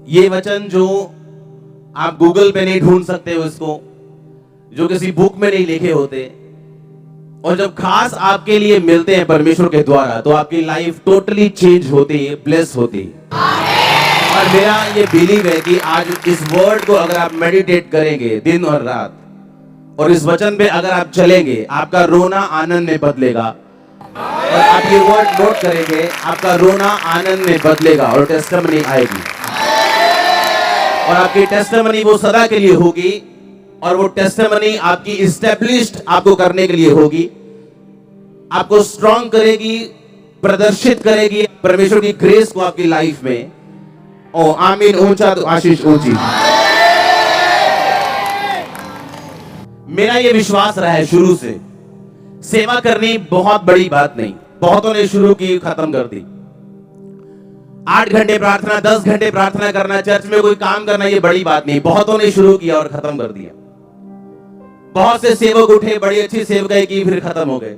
ये वचन जो आप गूगल पे नहीं ढूंढ सकते हो, इसको जो किसी बुक में नहीं लिखे होते, और जब खास आपके लिए मिलते हैं परमेश्वर के द्वारा, तो आपकी लाइफ टोटली चेंज होती है, ब्लेस होती है। और मेरा ये बिलीव है कि आज इस वर्ड को अगर आप मेडिटेट करेंगे दिन और रात, और इस वचन पे अगर आप चलेंगे, आपका रोना आनंद में बदलेगा। और आप ये वर्ड नोट करेंगे, आपका रोना आनंद में बदलेगा और टेस्टिमनी आएगी। और आपकी टेस्टिमनी वो सदा के लिए होगी, और वो टेस्टिमनी आपकी इस्टेब्लिश्ड आपको करने के लिए होगी, आपको स्ट्रॉन्ग करेगी, प्रदर्शित करेगी परमेश्वर की ग्रेस को आपकी लाइफ में। ओ आमीन। ऊंचा तो आशीष ऊंची। मेरा ये विश्वास रहा है शुरू से, सेवा करनी बहुत बड़ी बात नहीं। बहुतों ने शुरू की, खत्म कर दी। 8 घंटे प्रार्थना, 10 घंटे प्रार्थना करना, चर्च में कोई काम करना, ये बड़ी बात नहीं। बहुतों ने शुरू किया और खत्म कर दिया। बहुत से सेवक उठे, बड़ी अच्छी सेवकाई की, फिर खत्म हो गए।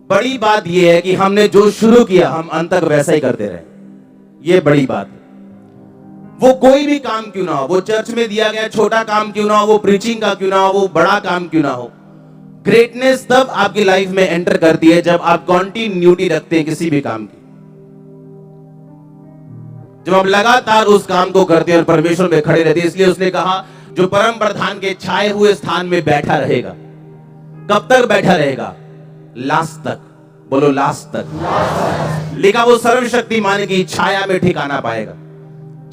बड़ी बात यह है कि हमने जो शुरू किया हम अंत तक वैसा ही करते रहे। ये बड़ी बात है। वो कोई भी काम क्यों ना हो, वो चर्च में दिया गया छोटा काम क्यों ना हो, वो प्रीचिंग का क्यों ना हो, वो बड़ा काम क्यों ना हो, ग्रेटनेस तब आपकी लाइफ में एंटर करती है जब आप कॉन्टिन्यूटी रखते हैं किसी भी काम की। जब आप लगातार उस काम को करते हैं और परमेश्वर में खड़े रहते हैं। इसलिए उसने कहा, जो परम प्रधान के छाए हुए स्थान में बैठा रहेगा। कब तक बैठा रहेगा? लास्ट तक। बोलो लास्ट तक। लिखा, वो सर्वशक्तिमान की छाया में ठिकाना पाएगा।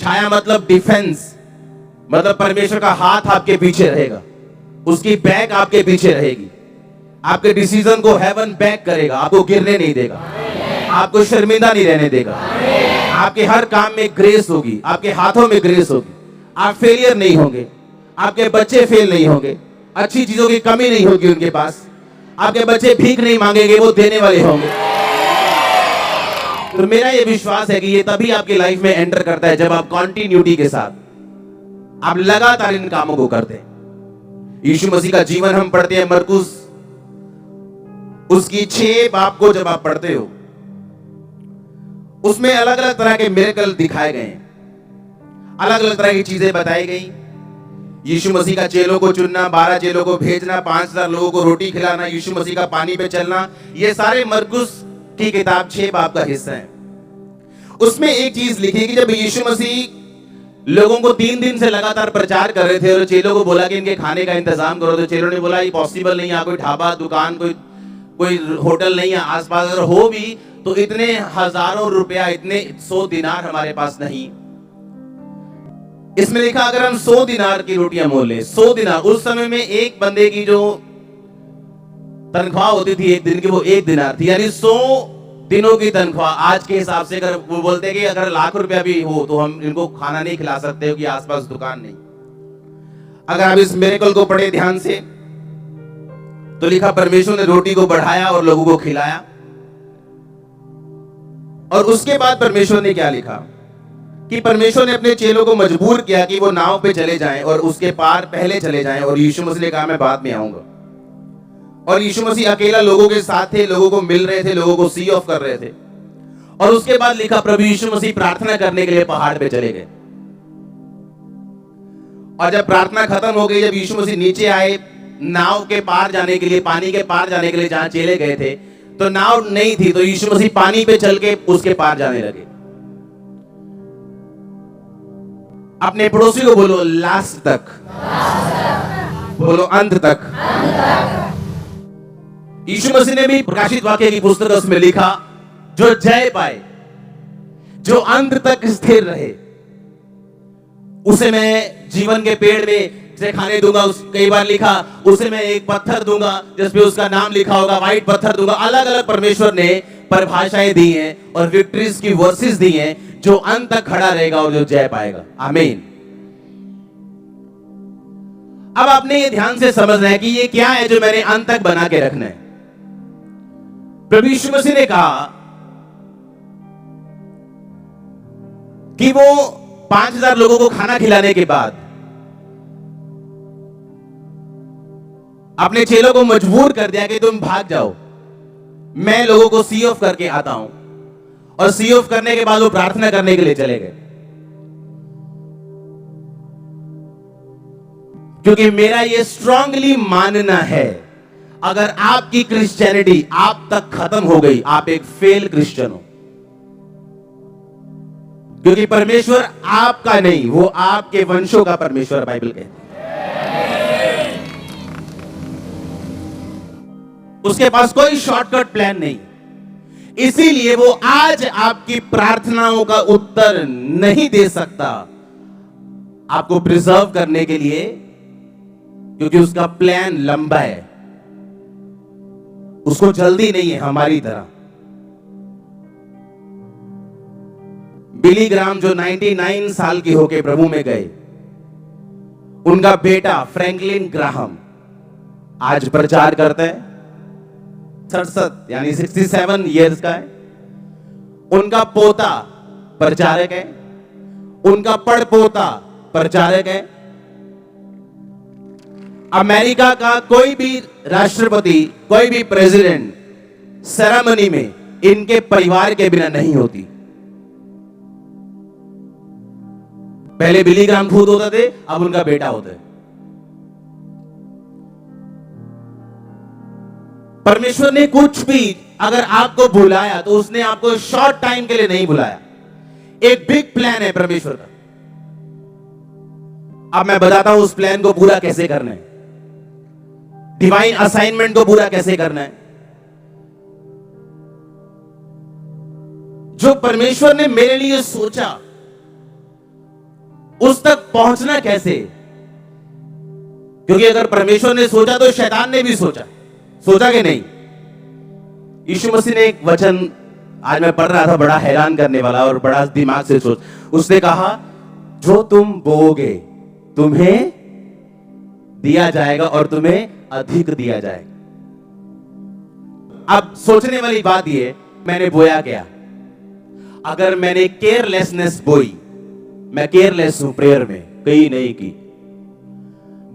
छाया मतलब डिफेंस, मतलब परमेश्वर का हाथ आपके पीछे रहेगा, उसकी बैक आपके पीछे रहेगी, आपके डिसीजन को हेवन बैक करेगा, आपको गिरने नहीं देगा, आपको शर्मिंदा नहीं रहने देगा। आपके हर काम में ग्रेस होगी, आपके हाथों में ग्रेस होगी, आप फेलियर नहीं होंगे, आपके बच्चे फेल नहीं होंगे, अच्छी चीजों की कमी नहीं होगी उनके पास, आपके बच्चे भीख नहीं मांगेंगे, वो देने वाले होंगे। तो मेरा ये विश्वास है कि ये तभी आपकी लाइफ में एंटर करता है जब आप कॉन्टिन्यूटी के साथ आप लगातार इन कामों को करते हैं। यीशु मसीह का जीवन हम पढ़ते हैं मरकुस उसकी 6 बाब को जब आप पढ़ते हो, उसमें अलग अलग तरह के मिरेकल दिखाए गए हैं, अलग अलग तरह की चीजें बताई गई। यीशु मसीह का चेलों को चुनना, 12 चेलों को भेजना, 5000 लोगों को रोटी खिलाना, यीशु मसीह का पानी पे चलना, ये सारे मरकुस की किताब 6 बाब का हिस्सा है। उसमें एक चीज लिखी कि जब यीशु मसीह लोगों को 3 दिन से लगातार प्रचार कर रहे थे और चेलों को बोला कि इनके खाने का इंतजाम करो, तो चेलों ने बोला ये पॉसिबल नहीं है, कोई ढाबा दुकान कोई होटल नहीं है आसपास, अगर हो भी तो इतने हजारों रुपया, इतने 100 दिनार हमारे पास नहीं। इसमें लिखा अगर हम 100 दिनार की रोटियां मोल ले, 100 दिनार उस समय में एक बंदे की जो तनख्वाह होती थी एक दिन की, वो 1 दिनार थी, यानी 100 दिनों की तनख्वाह। आज के हिसाब से अगर वो बोलते कि अगर लाख रुपया भी हो तो हम इनको खाना नहीं खिला सकते, क्योंकि आसपास दुकान नहीं। अगर आप इस मिरेकल को पढ़े ध्यान से तो लिखा परमेश्वर ने रोटी को बढ़ाया और लोगों को खिलाया। और उसके बाद परमेश्वर ने क्या लिखा कि परमेश्वर ने अपने चेलों को मजबूर किया कि वो नाव पे चले जाएं और उसके पार पहले चले जाएं, और यीशु मसीह ने कहा मैं बाद में आऊंगा। और यीशु मसीह अकेला लोगों के साथ थे, लोगों को मिल रहे थे, लोगों को सी ऑफ कर रहे थे। और उसके बाद लिखा प्रभु यीशु मसीह प्रार्थना करने के लिए पहाड़ पे चले गए। और जब प्रार्थना खत्म हो गई, जब यीशु मसीह नीचे आए नाव के पार जाने के लिए, पानी के पार जाने के लिए, जहां चले गए थे, तो नाव नहीं थी, तो यीशु मसीह पानी पे चल के उसके पार जाने लगे। अपने पड़ोसी को बोलो लास्ट तक, बोलो अंत तक। यीशु मसीह ने भी प्रकाशित वाक्य की पुस्तक उसमें लिखा, जो जय पाए, जो अंत तक स्थिर रहे, उसे मैं जीवन के पेड़ में से खाने दूंगा। कई बार लिखा, उसे मैं एक पत्थर दूंगा जिसपे उसका नाम लिखा होगा, व्हाइट पत्थर दूंगा। अलग अलग परमेश्वर ने परिभाषाएं दी हैं और विक्ट्रीज की वर्सेस दी हैं, जो अंत तक खड़ा रहेगा और जो जय पाएगा। आमीन। अब आपने ये ध्यान से समझना है कि ये क्या है जो मैंने अंत तक बना के रखना है। प्रभु यीशु मसीह ने कहा कि वो 5000 लोगों को खाना खिलाने के बाद अपने चेलों को मजबूर कर दिया कि तुम भाग जाओ, मैं लोगों को सी ऑफ करके आता हूं। और सी ऑफ करने के बाद वो प्रार्थना करने के लिए चले गए। क्योंकि मेरा ये स्ट्रांगली मानना है, अगर आपकी क्रिश्चियनिटी आप तक खत्म हो गई, आप एक फेल क्रिश्चियन हो। क्योंकि परमेश्वर आपका नहीं, वो आपके वंशों का परमेश्वर बाइबल कहती है। उसके पास कोई शॉर्टकट प्लान नहीं। इसीलिए वो आज आपकी प्रार्थनाओं का उत्तर नहीं दे सकता आपको प्रिजर्व करने के लिए, क्योंकि उसका प्लान लंबा है, उसको जल्दी नहीं है हमारी तरह। बिली ग्राम जो 99 साल की होके प्रभु में गए, उनका बेटा फ्रैंकलिन ग्राहम आज प्रचार करते हैं, 67 यानी 67 इयर्स का है। उनका पोता प्रचारक है, उनका पड़पोता प्रचारक है। अमेरिका का कोई भी राष्ट्रपति, कोई भी प्रेसिडेंट सेरेमनी में इनके परिवार के बिना नहीं होती। पहले बिली ग्राहम खुद होते थे, अब उनका बेटा होता है। परमेश्वर ने कुछ भी अगर आपको बुलाया तो उसने आपको शॉर्ट टाइम के लिए नहीं बुलाया, एक बिग प्लान है परमेश्वर का। अब मैं बताता हूं उस प्लान को पूरा कैसे करना है, डिवाइन असाइनमेंट को पूरा कैसे करना है। जो परमेश्वर ने मेरे लिए सोचा, उस तक पहुंचना कैसे? क्योंकि अगर परमेश्वर ने सोचा तो शैतान ने भी सोचा कि नहीं? यीशु मसीह ने एक वचन आज मैं पढ़ रहा था, बड़ा हैरान करने वाला और बड़ा दिमाग से सोच। उसने कहा, जो तुम बोओगे तुम्हें दिया जाएगा और तुम्हें अधिक दिया जाएगा। अब सोचने वाली बात यह, मैंने बोया क्या? अगर मैंने केयरलेसनेस बोई, मैं केयरलेस हूं प्रेयर में, कहीं नहीं की,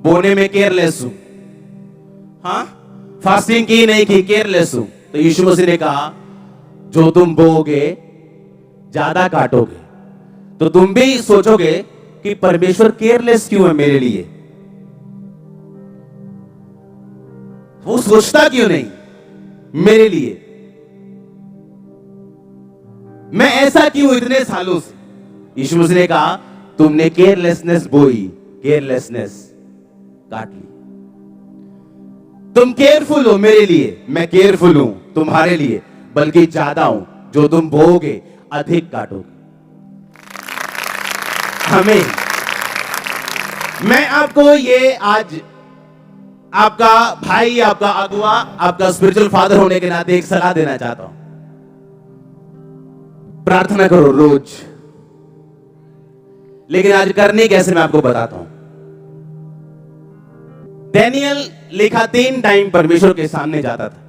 बोने में केयरलेस हूं, हाँ, फास्टिंग की नहीं की, केयरलेस हूं, तो यीशु मसीह ने कहा, जो तुम बोओगे ज्यादा काटोगे। तो तुम भी सोचोगे कि परमेश्वर केयरलेस क्यों है मेरे लिए, वो सोचता क्यों नहीं मेरे लिए, मैं ऐसा क्यों इतने सालों से? यीशु मसीह ने कहा, तुमने केयरलेसनेस बोई, केयरलेसनेस काट ली। तुम केयरफुल हो मेरे लिए, मैं केयरफुल हूं तुम्हारे लिए, बल्कि ज्यादा हूं। जो तुम बोओगे अधिक काटोगे। हमें, मैं आपको ये आज आपका भाई, आपका अगुआ, आपका स्पिरिचुअल फादर होने के नाते एक सलाह देना चाहता हूं। प्रार्थना करो रोज, लेकिन आज करनी कैसे मैं आपको बताता हूं। डैनियल लिखा 3 टाइम परमेश्वर के सामने जाता था,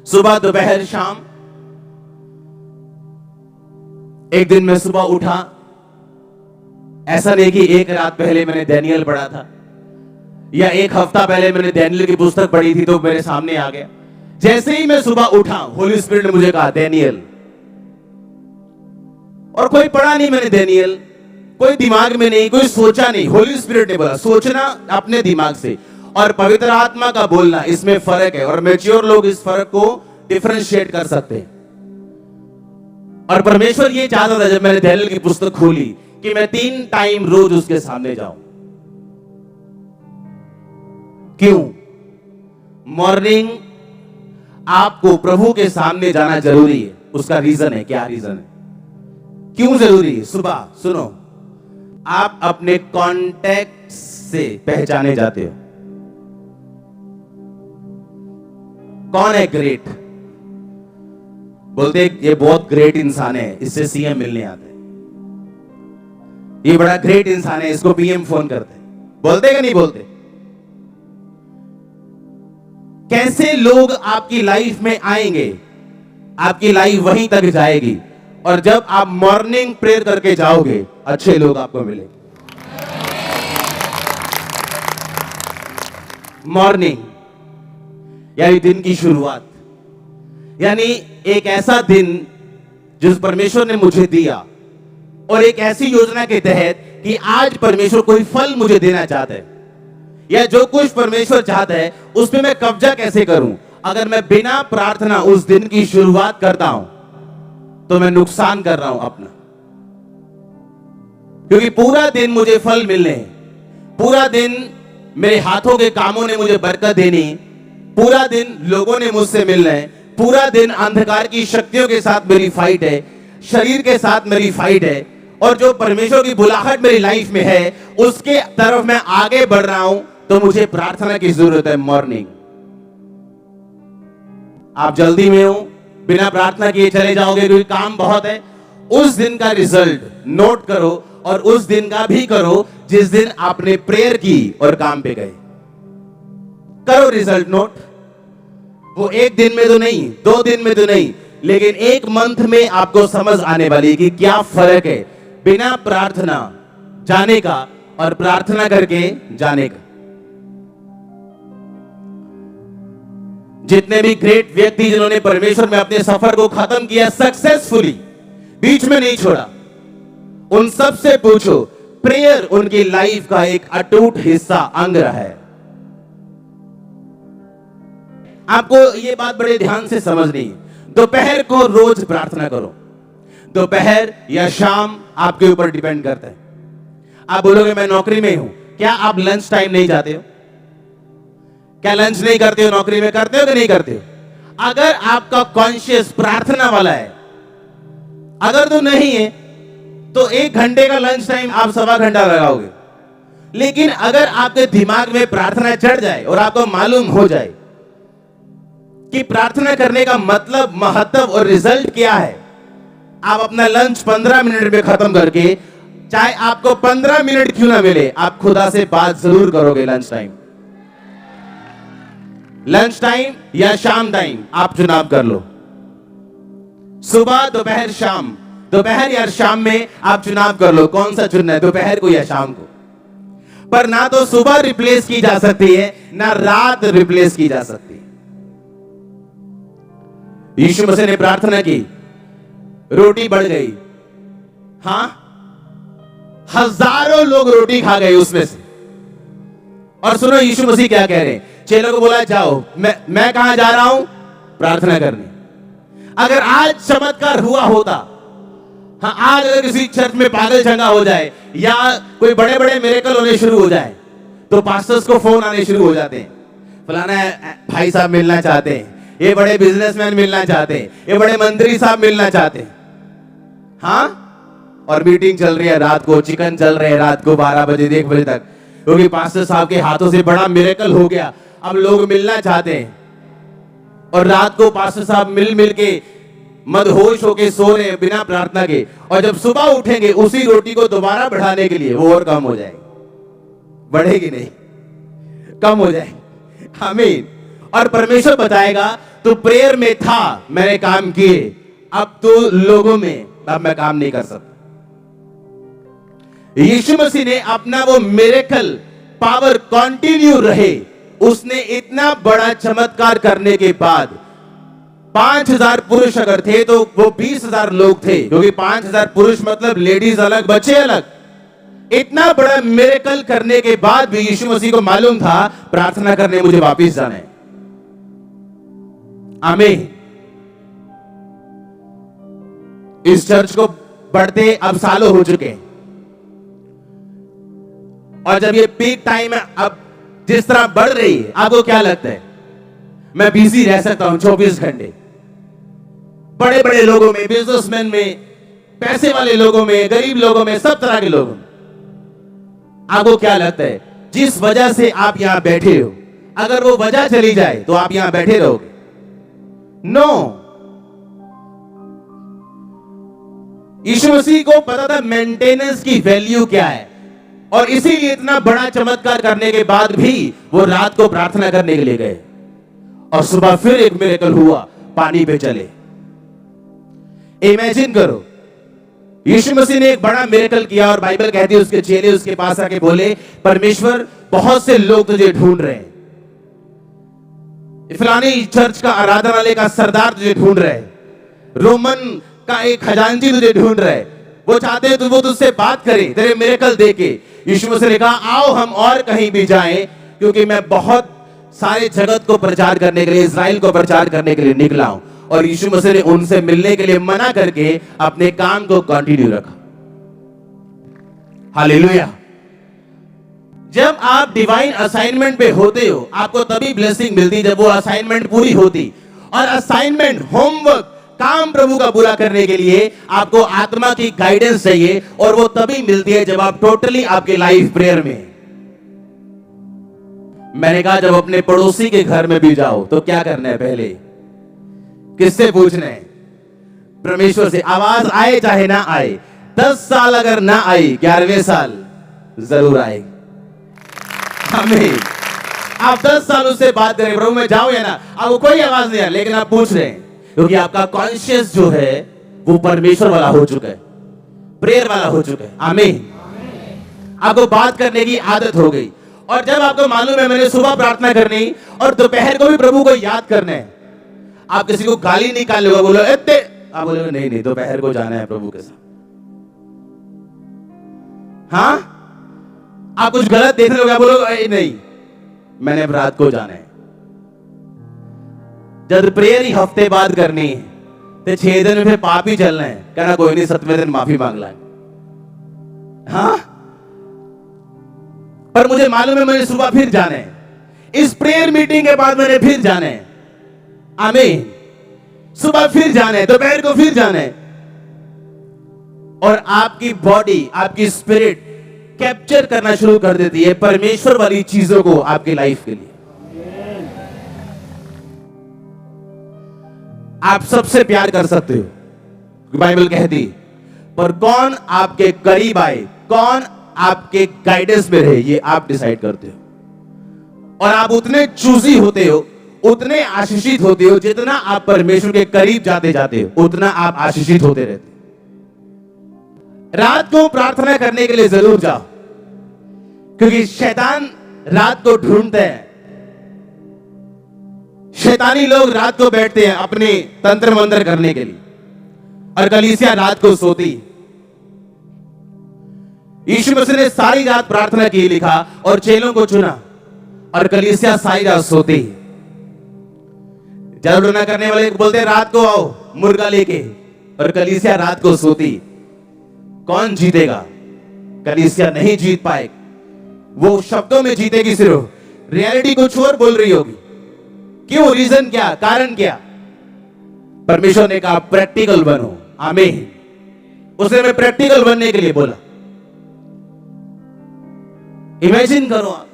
सुबह, दोपहर, शाम। एक दिन मैं सुबह उठा, ऐसा नहीं कि एक रात पहले मैंने डैनियल पढ़ा था या एक हफ्ता पहले मैंने डैनियल की पुस्तक पढ़ी थी तो मेरे सामने आ गया। जैसे ही मैं सुबह उठा, होली स्पिरिट ने मुझे कहा डैनियल, और कोई पढ़ा नहीं मैंने डैनियल, कोई दिमाग में नहीं, कोई सोचा नहीं, होली स्पिरिट ने बोला। सोचना अपने दिमाग से और पवित्र आत्मा का बोलना, इसमें फर्क है, और मैच्योर लोग इस फर्क को डिफरेंशिएट कर सकते हैं। और परमेश्वर ये चाहता था जब मैंने डैनियल की पुस्तक खोली कि मैं 3 टाइम रोज उसके सामने जाऊं। क्यों? मॉर्निंग आपको प्रभु के सामने जाना जरूरी है। उसका रीजन है, क्या रीजन है, क्यों जरूरी है? सुबह सुनो, आप अपने कॉन्टेक्ट से पहचाने जाते हो। कौन है ग्रेट? बोलते ये बहुत ग्रेट इंसान है, इससे सीएम मिलने आते हैं, ये बड़ा ग्रेट इंसान है, इसको पीएम फोन करते हैं। बोलते कि नहीं बोलते? कैसे लोग आपकी लाइफ में आएंगे, आपकी लाइफ वहीं तक जाएगी। और जब आप मॉर्निंग प्रेयर करके जाओगे, अच्छे लोग आपको मिलेंगे। मॉर्निंग यानी दिन की शुरुआत, यानी एक ऐसा दिन जिस परमेश्वर ने मुझे दिया और एक ऐसी योजना के तहत कि आज परमेश्वर कोई फल मुझे देना चाहता है, या जो कुछ परमेश्वर चाहता है उस पे मैं कब्जा कैसे करूं। अगर मैं बिना प्रार्थना उस दिन की शुरुआत करता हूं तो मैं नुकसान कर रहा हूं अपना, क्योंकि पूरा दिन मुझे फल मिलने हैं, पूरा दिन मेरे हाथों के कामों ने मुझे बरकत देनी, पूरा दिन लोगों ने मुझसे मिलना है, पूरा दिन अंधकार की शक्तियों के साथ मेरी फाइट है, शरीर के साथ मेरी फाइट है, और जो परमेश्वर की बुलाहट मेरी लाइफ में है उसके तरफ मैं आगे बढ़ रहा हूं, तो मुझे प्रार्थना की जरूरत है। मॉर्निंग आप जल्दी में हो, बिना प्रार्थना किए चले जाओगे क्योंकि काम बहुत है। उस दिन का रिजल्ट नोट करो, और उस दिन का भी करो जिस दिन आपने प्रेयर की और काम पे गए। करो रिजल्ट नोट। वो एक दिन में तो नहीं, 2 दिन में तो नहीं, लेकिन एक मंथ में आपको समझ आने वाली कि क्या फर्क है बिना प्रार्थना जाने का और प्रार्थना करके जाने का। जितने भी ग्रेट व्यक्ति जिन्होंने परमेश्वर में अपने सफर को खत्म किया सक्सेसफुली, बीच में नहीं छोड़ा, उन सब से पूछो, प्रेयर उनकी लाइफ का एक अटूट हिस्सा, अंग रहा है। आपको ये बात बड़े ध्यान से समझनी है। दोपहर को रोज प्रार्थना करो। दोपहर या शाम आपके ऊपर डिपेंड करता है। आप बोलोगे मैं नौकरी में हूं, क्या आप लंच टाइम नहीं जाते हो? क्या लंच नहीं करते हो? नौकरी में करते हो कि नहीं करते हो? अगर आपका कॉन्शियस प्रार्थना वाला है, अगर तो नहीं है तो 1 घंटे का लंच टाइम आप 1.25 घंटा लगाओगे। लेकिन अगर आपके दिमाग में प्रार्थना चढ़ जाए और आपको मालूम हो जाए कि प्रार्थना करने का मतलब, महत्व और रिजल्ट क्या है, आप अपना लंच 15 मिनट में खत्म करके, चाहे आपको 15 मिनट क्यों ना मिले, आप खुदा से बात जरूर करोगे। लंच टाइम या शाम टाइम आप चुनाव कर लो। सुबह, दोपहर, शाम, दोपहर या शाम में आप चुनाव कर लो कौन सा चुनना है, दोपहर को या शाम को। पर ना तो सुबह रिप्लेस की जा सकती है, ना रात रिप्लेस की जा सकती है। यीशु मसीह ने प्रार्थना की, रोटी बढ़ गई। हां, हजारों लोग रोटी खा गए उसमें से। और सुनो यीशु मसीह क्या कह रहे हैं, चेलों को बोला जाओ, मैं कहां जा रहा हूं? प्रार्थना करने। अगर आज चमत्कार हुआ होता, हाँ, आज अगर किसी चर्च में पागल चंगा हो जाए या कोई बड़े बड़े मिरेकल होने शुरू हो जाए, तो पास्टर्स को फोन आने शुरू हो जाते हैं, फलाना भाई साहब मिलना चाहते हैं, ये बड़े बिजनेसमैन मिलना चाहते हैं, ये बड़े मंत्री साहब मिलना चाहते हैं। हाँ, और मीटिंग चल रही है रात को, चिकन चल रहे हैं रात को 12 बजे 1 बजे तक, क्योंकि पास्टर साहब के हाथों से बड़ा मिरेकल हो गया। अब लोग मिलना चाहते हैं, और रात को पास्टर साहब मिल के मदहोश होके सो रहे हैं बिना प्रार्थना के, और जब सुबह उठेंगे उसी रोटी को दोबारा बढ़ाने के लिए, वो और कम हो जाएगी, बढ़ेगी नहीं, कम हो जाएगी। आमीन। और परमेश्वर बताएगा तू प्रेयर में था, मैंने काम किए, अब तो लोगों में, अब मैं काम नहीं कर सकता। यीशु मसीह ने अपना वो मिरेकल पावर कंटिन्यू रहे, उसने इतना बड़ा चमत्कार करने के बाद 5000 पुरुष अगर थे तो वो 20,000 लोग थे, क्योंकि 5000 पुरुष मतलब लेडीज अलग, बच्चे अलग। इतना बड़ा मिरेकल करने के बाद भी यीशु मसीह को मालूम था प्रार्थना करने मुझे वापस जाना है। आमीन। इस चर्च को बढ़ते अब सालों हो चुके हैं, और जब ये पीक टाइम है, अब जिस तरह बढ़ रही है, आपको क्या लगता है मैं बिजी रह सकता हूं 24 घंटे? बड़े बड़े लोगों में, बिजनेसमैन में, पैसे वाले लोगों में, गरीब लोगों में, सब तरह के लोगों में, आपको क्या लगता है जिस वजह से आप यहां बैठे हो, अगर वो वजह चली जाए तो आप यहां बैठे रहोगे? नो। यीशु मसीह को पता था मेंटेनेंस की वैल्यू क्या है, और इसीलिए इतना बड़ा चमत्कार करने के बाद भी वो रात को प्रार्थना करने के लिए गए, और सुबह फिर एक मिरेकल हुआ, पानी पे चले। इमेजिन करो, यीशु मसीह ने एक बड़ा मिरेकल किया, और बाइबल कहती है उसके चेले उसके पास आके बोले, परमेश्वर बहुत से लोग तुझे ढूंढ रहे हैं, फलानी चर्च का आराधनालय का सरदार तुझे ढूंढ रहे हैं, रोमन का एक खजांची तुझे ढूंढ रहा है, वो चाहते हैं तो वो तुझसे बात करे, तेरे मिरेकल देके। यीशु मसीह ने कहा आओ हम और कहीं भी जाएं, क्योंकि मैं बहुत सारे जगत को प्रचार करने के लिए, इज़राइल को प्रचार करने के लिए निकला हूं। और यीशु मसीह ने उनसे मिलने के लिए मना करके अपने काम को कंटिन्यू रखा। हालेलुया। जब आप डिवाइन असाइनमेंट पे होते हो, आपको तभी ब्लेसिंग मिलती जब वो असाइनमेंट पूरी होती। और असाइनमेंट, होमवर्क, काम प्रभु का पूरा करने के लिए आपको आत्मा की गाइडेंस चाहिए, और वो तभी मिलती है जब आप टोटली आपके लाइफ प्रेयर में। मैंने कहा जब अपने पड़ोसी के घर में भी जाओ तो क्या करना है? पहले किससे पूछना है? परमेश्वर से। आवाज आए चाहे ना आए, 10 साल अगर ना आई, 11वें साल जरूर आएगी। आमीन। आप 10 साल उससे बात करें, प्रभु मैं जाऊं या ना, आपको कोई आवाज नहीं आ, लेकिन आप पूछ रहे हैं, क्योंकि आपका कॉन्शियस जो है वो परमेश्वर वाला हो चुका है, प्रेयर वाला हो चुका है। आमीन। आपको बात करने की आदत हो गई। और जब आपको मालूम है मैंने सुबह प्रार्थना करनी और दोपहर को भी प्रभु को याद करना है, आप किसी को गाली निकाल लोगे, बोलो इतने, आप बोलोगे नहीं नहीं दोपहर को जाना है प्रभु के साथ। हाँ, आप कुछ गलत देख रहे हो, बोलोगे नहीं मैंने अब रात को जाना है। जब प्रेयर ही हफ्ते बाद करनी है तो 6 दिन में फिर पाप ही चलना है, कहना कोई नहीं 7वें दिन माफी मांग ला। हाँ, पर मुझे मालूम है मैंने सुबह फिर जाना है, इस प्रेयर मीटिंग के बाद मैंने फिर जाना है। आमीन। सुबह फिर जाना है, दोपहर को फिर जाना है। और आपकी बॉडी, आपकी स्पिरिट कैप्चर करना शुरू कर देती है परमेश्वर वाली चीजों को आपकी लाइफ के लिए। आप सबसे प्यार कर सकते हो, बाइबल कहती, पर कौन आपके करीब आए, कौन आपके गाइडेंस में रहे, ये आप डिसाइड करते हो। और आप उतने चूजी होते हो, उतने आशीषित होते हो, जितना आप परमेश्वर के करीब जाते जाते हो उतना आप आशीषित होते रहते हो। रात को प्रार्थना करने के लिए जरूर जाओ, क्योंकि शैतान रात को ढूंढते हैं। शैतानी लोग रात को बैठते हैं अपने तंत्र मंत्र करने के लिए, और कलीसिया रात को सोती। यीशु मसीह ने सारी रात प्रार्थना की, लिखा, और चेलों को चुना, और कलीसिया सारी रात सोती। जादू करने वाले बोलते रात को आओ मुर्गा लेके, और कलीसिया रात को सोती। कौन जीतेगा? कलीसिया नहीं जीत पाएगी। वो शब्दों में जीतेगी सिर्फ, रियलिटी कुछ और बोल रही होगी। क्यों? रीजन क्या? कारण क्या? परमेश्वर ने कहा प्रैक्टिकल बनो। आमीन। उसने मैं प्रैक्टिकल बनने के लिए बोला। इमेजिन करो आप,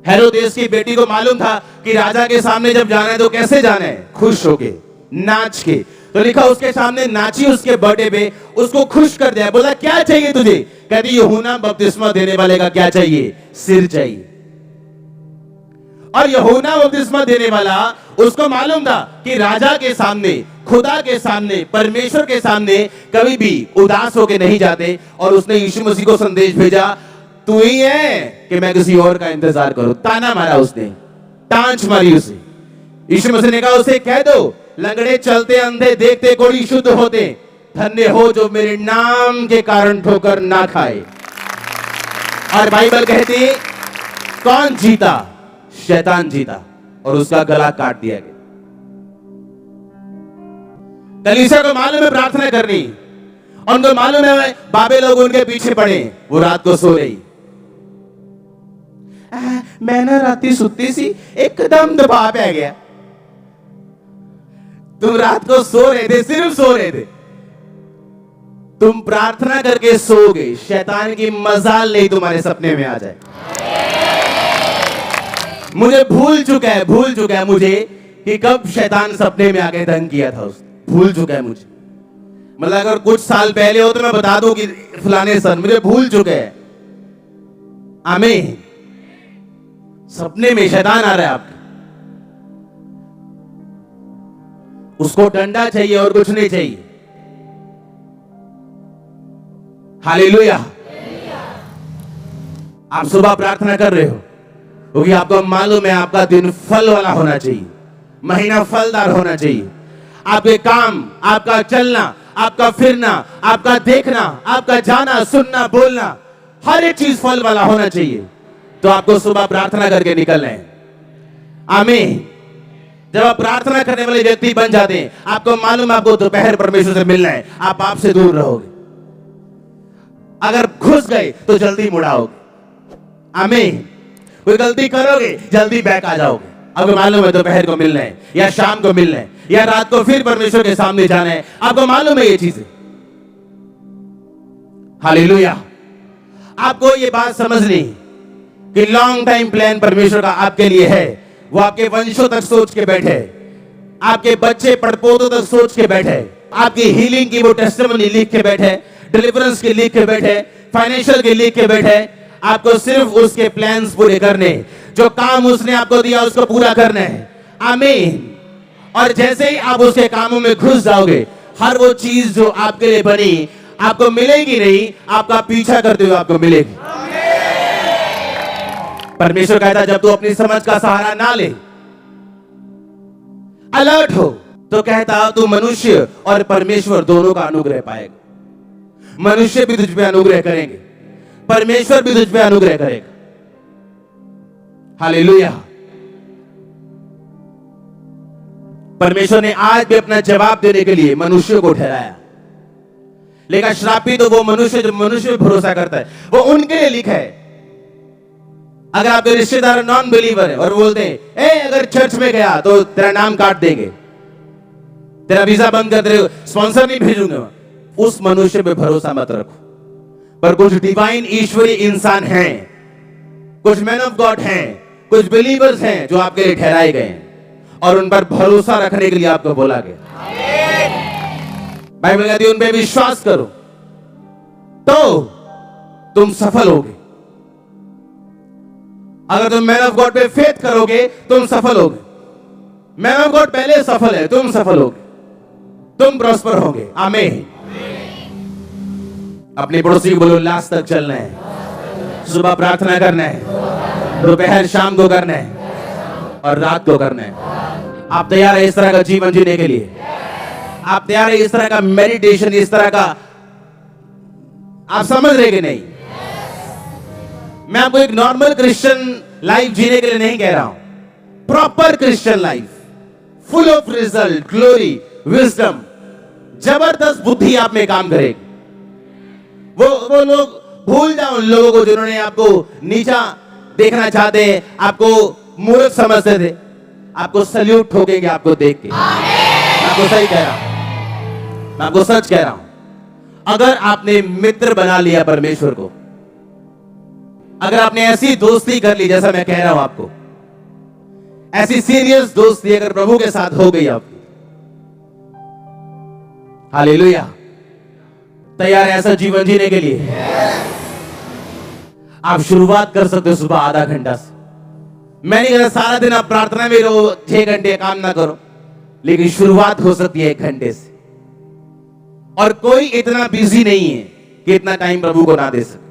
हेरोदेस की बेटी को मालूम था कि राजा के सामने जब जाना है तो कैसे जाना है? खुश होके, नाच के। तो लिखा उसके सामने नाची, उसके बर्थडे पे उसको खुश कर दिया। बोला क्या चाहिए तुझे? कहती यूहन्ना बपतिस्मा देने वाले का क्या चाहिए? सिर चाहिए। और यूहन्ना बपतिस्मा देने वाला, उसको मालूम था कि राजा के सामने, खुदा के सामने, परमेश्वर के सामने कभी भी उदास होके नहीं जाते। और उसने यीशु मसीह को संदेश भेजा, तू ही है कि मैं किसी और का इंतजार करूं? ताना मारा उसने, टांच मारी उसे। यीशु मसीह ने कहा उसे कह दो, लंगड़े चलते, अंधे देखते, कोढ़ी शुद्ध होते, धन्य हो जो मेरे नाम के कारण ठोकर ना खाए। और बाइबल कहती कौन जीता? शैतान जीता, और उसका गला काट दिया गया। कलीसिया को मालूम है प्रार्थना करनी, उनको मालूम है बाबे लोग उनके पीछे पड़े, वो रात को सो रही। मैं ना राती सुती सी एकदम दबाव पै गया। तुम रात को सो रहे थे, सिर्फ सो रहे थे, तुम प्रार्थना करके सोओगे, शैतान की मजाल नहीं तुम्हारे सपने में आ जाए। मुझे भूल चुका है मुझे कि कब शैतान सपने में आके तंग किया था उसने, भूल चुका है मुझे। मतलब अगर कुछ साल पहले हो तो मैं बता दूं कि फलाने सन, मुझे भूल चुके हैं। आमीन। सपने में शैतान आ रहा है आपके, उसको डंडा चाहिए और कुछ नहीं चाहिए। हालेलुया। आप सुबह प्रार्थना कर रहे हो क्योंकि आपको मालूम है आपका दिन फल वाला होना चाहिए, महीना फलदार होना चाहिए। आपके काम, आपका चलना, आपका फिरना, आपका देखना, आपका जाना, सुनना, बोलना, हर एक चीज फल वाला होना चाहिए। तो आपको सुबह प्रार्थना करके निकलना है। आमीन। जब आप प्रार्थना करने वाले व्यक्ति बन जाते हैं, आपको मालूम, आपको दोपहर परमेश्वर से मिलना है, आप पाप से दूर रहोगे। अगर घुस गए तो जल्दी मुड़ाओगे। आमीन। कोई गलती करोगे, जल्दी बैक आ जाओगे। आपको मालूम है दोपहर को मिलना है, या शाम को मिलना है, या रात को फिर परमेश्वर के सामने जाना है। आपको मालूम है ये चीजें। हालेलुया। आपको ये बात समझनी कि लॉन्ग टाइम प्लान परमेश्वर का आपके लिए है। वो आपके वंशों तक सोच के बैठे, आपके बच्चे पड़पोतों तक सोच के बैठे, आपकी हीलिंग की वो टेस्टिमनी लिख के बैठे, डिलीवरेंस की लिख के बैठे, फाइनेंशियल की लिख के बैठे। आपको सिर्फ उसके प्लान्स पूरे करने, जो काम उसने आपको दिया उसको पूरा करना है। आमीन। और जैसे ही आप उसके कामों में घुस जाओगे, हर वो चीज जो आपके लिए बनी आपको मिलेगी नहीं, आपका पीछा करते हुए आपको मिलेगी। परमेश्वर कहता है जब तू अपनी समझ का सहारा ना ले, अलर्ट हो, तो कहता तू मनुष्य और परमेश्वर दोनों का अनुग्रह पाएगा। मनुष्य भी तुझ पे अनुग्रह करेंगे, परमेश्वर भी तुझ पे अनुग्रह करेगा। हालेलुया। परमेश्वर ने आज भी अपना जवाब देने के लिए मनुष्य को ठहराया, लेकिन श्रापित तो वो मनुष्य जो मनुष्य पे भरोसा करता है, वो उनके लिए लिखा है। अगर आपके रिश्तेदार नॉन बिलीवर है और बोलते हैं ए अगर चर्च में गया तो तेरा नाम काट देंगे, तेरा वीजा बंद कर देंगे, स्पॉन्सर नहीं भेजूंगा, उस मनुष्य पे भरोसा मत रखो। पर कुछ डिवाइन ईश्वरीय इंसान हैं, कुछ मैन ऑफ गॉड हैं, कुछ बिलीवर्स हैं जो आपके लिए ठहराए गए हैं और उन पर भरोसा रखने के लिए आपको बोला गया। बाइबल कहती है उन पे विश्वास करो तो तुम सफल होगे। अगर तुम मैन ऑफ गॉड पे फेथ करोगे तुम सफल होगे। मैन ऑफ गॉड पहले सफल है, तुम सफल होगे, तुम प्रॉस्पर होगे। आमीन। अपने पड़ोसी को बोलो लास्ट तक चलना है, सुबह प्रार्थना करना है, दोपहर शाम को करना है और रात को करना है। आप तैयार है इस तरह का जीवन जीने के लिए? आप तैयार है इस तरह का मेडिटेशन, इस तरह का? आप समझ रहे कि नहीं? मैं आपको एक नॉर्मल क्रिश्चियन लाइफ जीने के लिए नहीं कह रहा हूं, proper Christian life, full of result, glory, wisdom, जबरदस्त बुद्धि आप में काम करेगी। वो लोग भूल जाओ उन लोगों को जिन्होंने आपको नीचा देखना चाहते हैं, आपको मूर्ख समझते थे, आपको सल्यूट ठोकेंगे आपको देख के। मैं आपको सही कह रहा हूं, मैं आपको सच कह रहा हूं। अगर आपने मित्र बना लिया परमेश्वर को, अगर आपने ऐसी दोस्ती कर ली जैसा मैं कह रहा हूं आपको, ऐसी सीरियस दोस्ती अगर प्रभु के साथ हो गई आपकी, हालेलुया। तैयार है ऐसा जीवन जीने के लिए? आप शुरुआत कर सकते हो सुबह आधा घंटा से। मैं नहीं कहता सारा दिन आप प्रार्थना में रहो, 6 घंटे काम ना करो, लेकिन शुरुआत हो सकती है 1 घंटे से। और कोई इतना बिजी नहीं है कि इतना टाइम प्रभु को ना दे सके।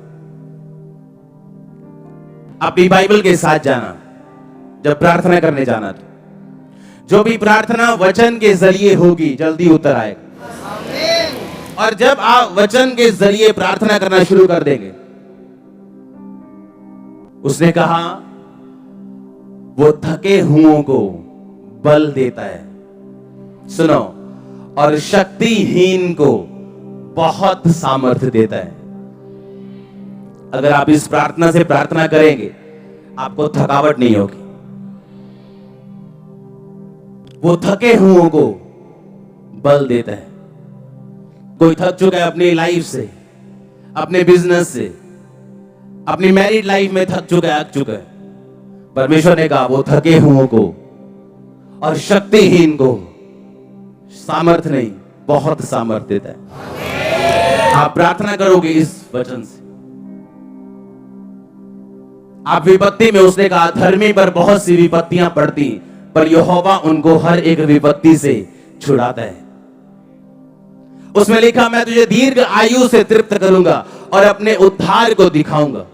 अपनी बाइबल के साथ जाना, जब प्रार्थना करने जाना तो जो भी प्रार्थना वचन के जरिए होगी जल्दी उत्तर आएगा। और जब आप वचन के जरिए प्रार्थना करना शुरू कर देंगे, उसने कहा वो थके हुओं को बल देता है, सुनो, और शक्तिहीन को बहुत सामर्थ्य देता है। अगर आप इस प्रार्थना से प्रार्थना करेंगे आपको थकावट नहीं होगी। वो थके हुओं को बल देता है। कोई थक चुका है अपनी लाइफ से, अपने बिजनेस से, अपनी मैरिड लाइफ में थक चुका है, परमेश्वर ने कहा वो थके हुओं को और शक्तिहीन को सामर्थ्य नहीं, बहुत सामर्थ्य देता है। आप प्रार्थना करोगे इस वचन से, आप विपत्ति में, उसने कहा धर्मी पर बहुत सी विपत्तियां पड़ती पर यहोवा उनको हर एक विपत्ति से छुड़ाता है। उसमें लिखा मैं तुझे दीर्घ आयु से तृप्त करूंगा और अपने उद्धार को दिखाऊंगा।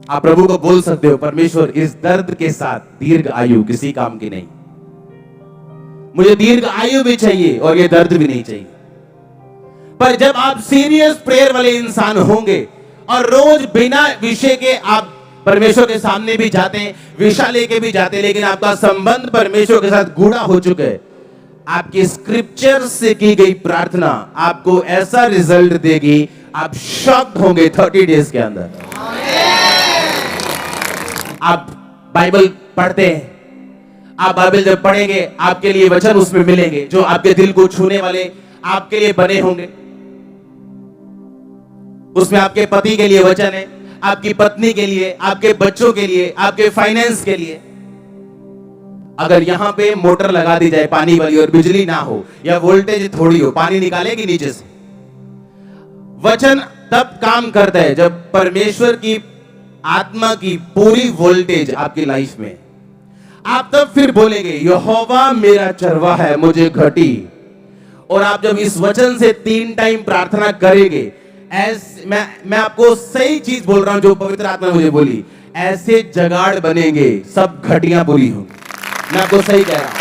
आप प्रभु को बोल सकते हो परमेश्वर इस दर्द के साथ दीर्घ आयु किसी काम की नहीं, मुझे दीर्घ आयु भी चाहिए और ये दर्द भी नहीं चाहिए। पर जब आप सीरियस प्रेयर वाले इंसान होंगे और रोज बिना विषय के आप परमेश्वर के सामने भी जाते हैं, विषय लेके भी जाते हैं, लेकिन आपका संबंध परमेश्वर के साथ गूढ़ा हो चुका है, आपकी स्क्रिप्चर से की गई प्रार्थना आपको ऐसा रिजल्ट देगी, आप शॉक्ड होंगे 30 डेज के अंदर। आप बाइबल पढ़ते हैं, आप बाइबल जब पढ़ेंगे आपके लिए वचन उसमें मिलेंगे जो आपके दिल को छूने वाले आपके लिए बने होंगे। उसमें आपके पति के लिए वचन है, आपकी पत्नी के लिए, आपके बच्चों के लिए, आपके फाइनेंस के लिए। अगर यहां पे मोटर लगा दी जाए पानी वाली और बिजली ना हो या वोल्टेज थोड़ी हो, पानी निकालेगी नीचे से। वचन तब काम करता है जब परमेश्वर की आत्मा की पूरी वोल्टेज आपकी लाइफ में, आप तब फिर बोलेंगे यहोवा मेरा चरवाहा है, मुझे घटी। और आप जब इस वचन से 3 टाइम प्रार्थना करेंगे, मैं आपको सही चीज बोल रहा हूं जो पवित्र आत्मा ने मुझे बोली, ऐसे जगाड़ बनेंगे, सब घटियां बुरी होंगी। मैं आपको सही कह रहा हूं।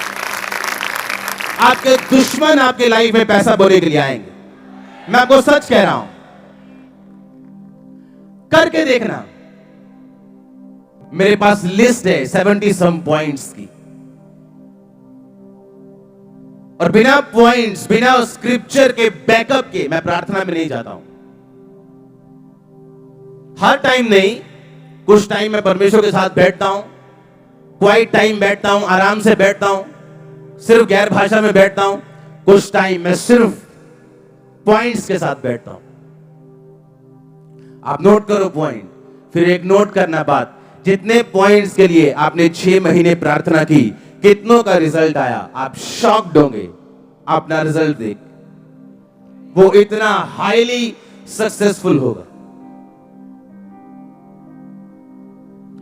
आपके दुश्मन आपके लाइफ में पैसा बोने के लिए आएंगे, मैं आपको सच कह रहा हूं, करके देखना। मेरे पास लिस्ट है 70 सम पॉइंट्स की, और बिना पॉइंट्स, बिना स्क्रिप्चर के बैकअप के मैं प्रार्थना में नहीं जाता हूं। हर टाइम नहीं, कुछ टाइम मैं परमेश्वर के साथ बैठता हूं, क्वाइट टाइम बैठता हूं, आराम से बैठता हूं, सिर्फ गैर भाषा में बैठता हूं। कुछ टाइम मैं सिर्फ पॉइंट्स के साथ बैठता हूं। आप नोट करो पॉइंट, फिर एक नोट करना बात, जितने पॉइंट्स के लिए आपने 6 महीने प्रार्थना की, कितनों का रिजल्ट आया, आप शॉक्ड होंगे अपना रिजल्ट देख। वो इतना हाईली सक्सेसफुल होगा।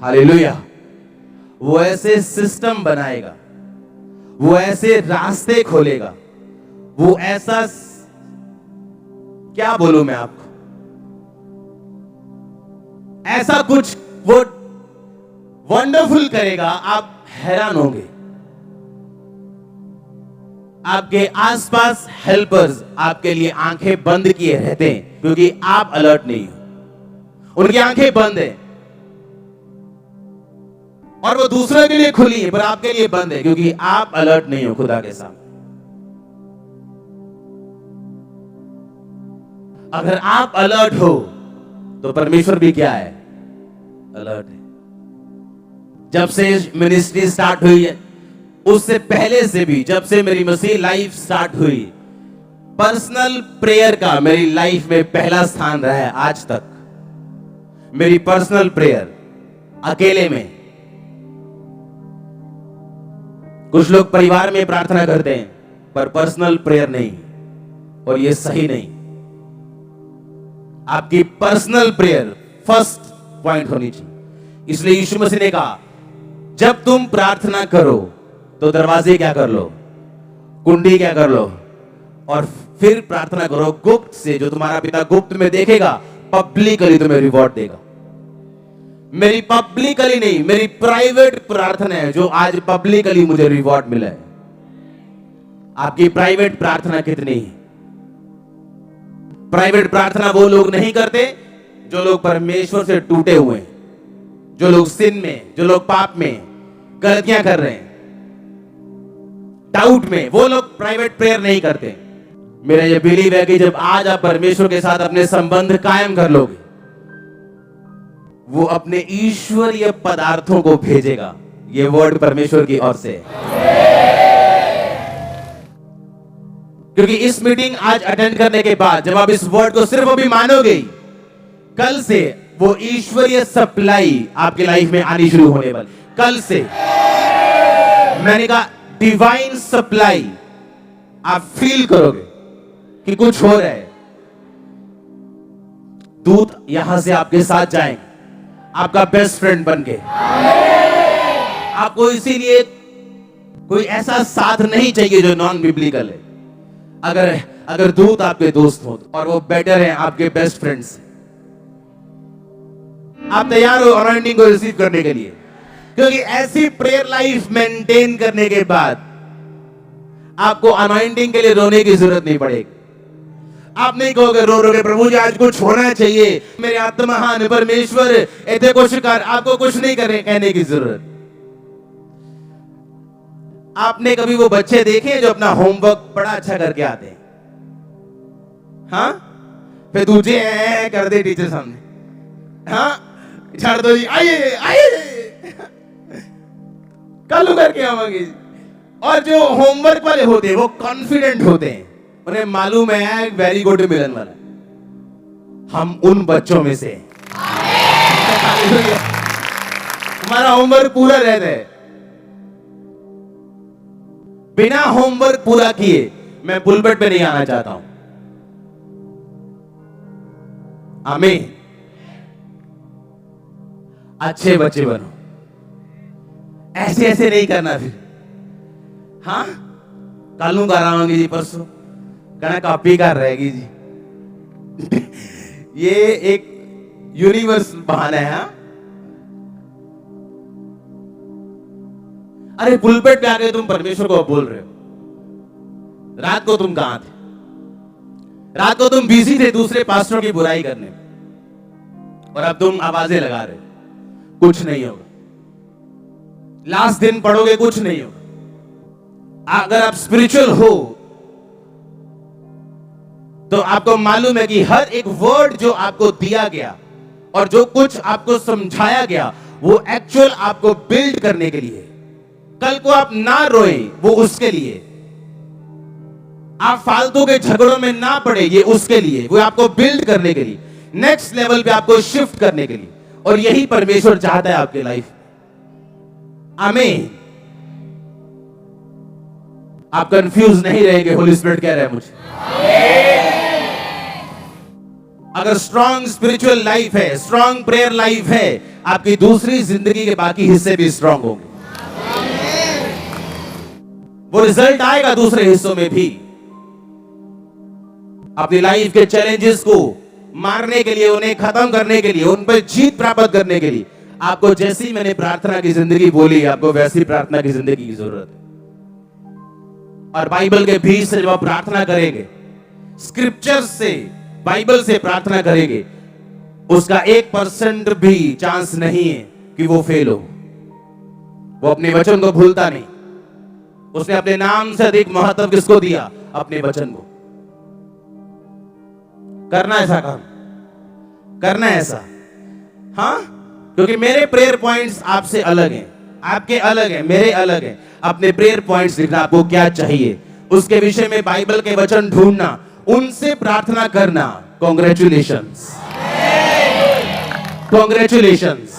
हालेलुया। वो ऐसे सिस्टम बनाएगा, वो ऐसे रास्ते खोलेगा, वो ऐसा, क्या बोलूं मैं आपको, ऐसा कुछ वो वंडरफुल करेगा, आप हैरान होंगे। आपके आसपास हेल्पर्स आपके लिए आंखें बंद किए रहते हैं क्योंकि आप अलर्ट नहीं हो। उनकी आंखें बंद है और वो दूसरे के लिए खुली है पर आपके लिए बंद है क्योंकि आप अलर्ट नहीं हो खुदा के सामने। अगर आप अलर्ट हो तो परमेश्वर भी क्या है, अलर्ट है। जब से मिनिस्ट्री स्टार्ट हुई है, उससे पहले से भी, जब से मेरी मसीह लाइफ स्टार्ट हुई, पर्सनल प्रेयर का मेरी लाइफ में पहला स्थान रहा है आज तक। मेरी पर्सनल प्रेयर अकेले में। कुछ लोग परिवार में प्रार्थना करते हैं पर पर्सनल प्रेयर नहीं, और ये सही नहीं। आपकी पर्सनल प्रेयर फर्स्ट पॉइंट होनी चाहिए। इसलिए यीशु मसीह ने कहा, जब तुम प्रार्थना करो तो दरवाजे क्या कर लो, कुंडी क्या कर लो, और फिर प्रार्थना करो गुप्त से, जो तुम्हारा पिता गुप्त में देखेगा पब्लिकली तुम्हें रिवॉर्ड देगा। मेरी पब्लिकली नहीं, मेरी प्राइवेट प्रार्थना है जो आज पब्लिकली मुझे रिवॉर्ड मिला है। आपकी प्राइवेट प्रार्थना कितनी है? प्राइवेट प्रार्थना वो लोग नहीं करते जो लोग परमेश्वर से टूटे हुए हैं, जो लोग सिन में, जो लोग पाप में गलतियां कर रहे हैं, डाउट में, वो लोग प्राइवेट प्रेयर नहीं करते। मेरा ये बिलीव है कि जब आज आप परमेश्वर के साथ अपने संबंध कायम कर लोगे, वो अपने ईश्वरीय पदार्थों को भेजेगा। ये वर्ड परमेश्वर की ओर से, क्योंकि इस मीटिंग आज अटेंड करने के बाद जब आप इस वर्ड को सिर्फ अभी मानोगे, कल से वो ईश्वरीय सप्लाई आपकी लाइफ में आनी शुरू होने वाली। कल से मैंने कहा डिवाइन सप्लाई आप फील करोगे कि कुछ हो रहा है। दूत यहां से आपके साथ जाएंगे, आपका बेस्ट फ्रेंड बन के। आपको इसीलिए कोई ऐसा साथ नहीं चाहिए जो नॉन बिब्लिकल है। अगर दूत आपके दोस्त हो और वो बेटर है आपके बेस्ट फ्रेंड्स, आप तैयार हो अनॉइंटिंग को रिसीव करने के लिए? क्योंकि ऐसी प्रेयर लाइफ मेंटेन करने के बाद आपको अनॉइंटिंग के लिए रोने की जरूरत नहीं पड़ेगी। आप नहीं कहोगे रो रो के प्रभु जी आज कुछ होना चाहिए, मेरे आत्महान परमेश्वर ऐसे कुछ कर, आपको कुछ नहीं करे कहने की जरूरत। आपने कभी वो बच्चे देखे जो अपना होमवर्क बड़ा अच्छा करके आते हैं, हाँ, फिर तुझे कर दे टीचर सामने, हाँ छाड़ दो जी, आइए आइए कल करके आवांगे। और जो होमवर्क वाले होते हैं वो कॉन्फिडेंट होते हैं, उन्हें मालूम है वेरी गुड मिलन वाला। हम उन बच्चों में से हमारा होमवर्क पूरा रहता है। बिना होमवर्क पूरा किए मैं पुलपिट पे नहीं आना चाहता हूं। आमीन। अच्छे बच्चे बनो, ऐसे ऐसे नहीं करना फिर, हाँ कल कर आवांगी जी, परसों कहना कॉपी कर रहेगी जी ये एक यूनिवर्स बहाना है। हाँ? अरे पुलपिट पे आके तुम परमेश्वर को बोल रहे हो, रात को तुम कहां थे? रात को तुम बिजी थे दूसरे पास्टरों की बुराई करने में, और अब तुम आवाजें लगा रहे हो। कुछ नहीं होगा, लास्ट दिन पढ़ोगे कुछ नहीं होगा। अगर आप स्पिरिचुअल हो तो आपको मालूम है कि हर एक वर्ड जो आपको दिया गया और जो कुछ आपको समझाया गया वो एक्चुअल आपको बिल्ड करने के लिए। कल को आप ना रोए वो उसके लिए, आप फालतू के झगड़ों में ना पड़े ये उसके लिए, वो आपको बिल्ड करने के लिए, नेक्स्ट लेवल पे आपको शिफ्ट करने के लिए। और यही परमेश्वर चाहता है आपके लाइफ में। आमीन। आप कंफ्यूज नहीं रहेंगे, होली स्पिरिट कह रहा है मुझे। अगर स्ट्रॉन्ग स्पिरिचुअल लाइफ है, स्ट्रॉन्ग प्रेयर लाइफ है, आपकी दूसरी जिंदगी के बाकी हिस्से भी स्ट्रॉन्ग होंगे। वो रिजल्ट आएगा दूसरे हिस्सों में भी। अपनी लाइफ के चैलेंजेस को मारने के लिए, उन्हें खत्म करने के लिए, उन पर जीत प्राप्त करने के लिए आपको जैसी मैंने प्रार्थना की जिंदगी बोली, आपको वैसी प्रार्थना की जिंदगी की जरूरत है। और बाइबल के बीच से जब आप प्रार्थना करेंगे, स्क्रिप्चर्स से, बाइबल से प्रार्थना करेंगे, उसका 1% भी चांस नहीं है कि वो फेल हो। वो अपने वचन को भूलता नहीं। उसने अपने नाम से अधिक महत्व किसको दिया? अपने वचन को। करना ऐसा काम, करना ऐसा, हाँ, क्योंकि मेरे प्रेयर पॉइंट्स आपसे अलग हैं, आपके अलग हैं, मेरे अलग हैं। अपने प्रेयर पॉइंट्स लिखना, आपको क्या चाहिए उसके विषय में बाइबल के वचन ढूंढना, उनसे प्रार्थना करना। Congratulations, congratulations.